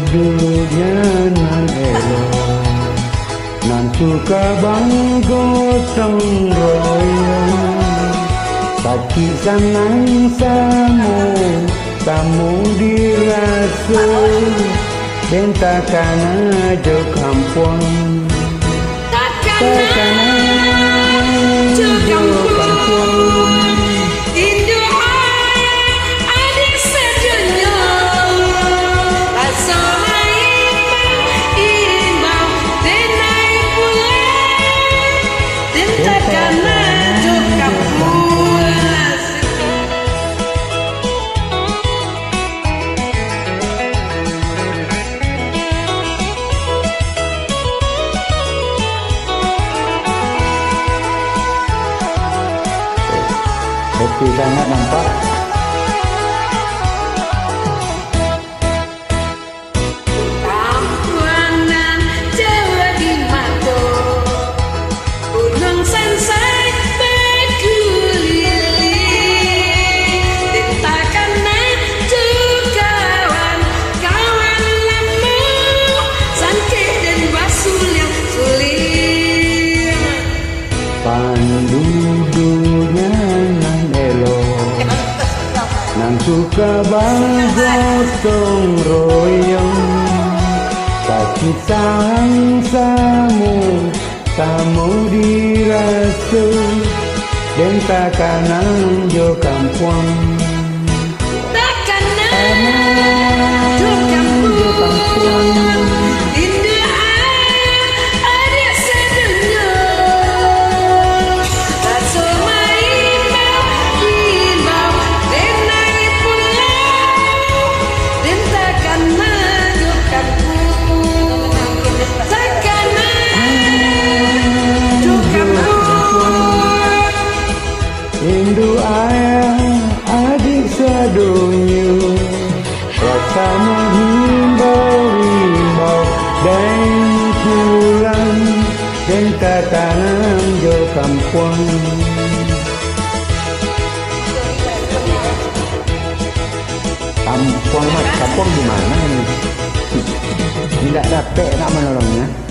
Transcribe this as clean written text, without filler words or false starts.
Dulunya nan elo nan suka bang gotong royong kaki sanang samu dirasa bentakan aja kampung takkan aja kampung. Happy sangat nampak. Kampuangan Jawa di Mato, Gunung Sansai berguling, ditakan naju kawan lamu, sangkit dan basul yang suling. Pandudunya nan suka bang gotong royong kaki sang samu dirasa bentakan anjo kampung Takkan anjo kampung. Rindu ayah adik sadonyo rasa menghimbau dan pulang dan tanam jo kampung. Kampung di mana ini? Tidak dapat nak menolongnya.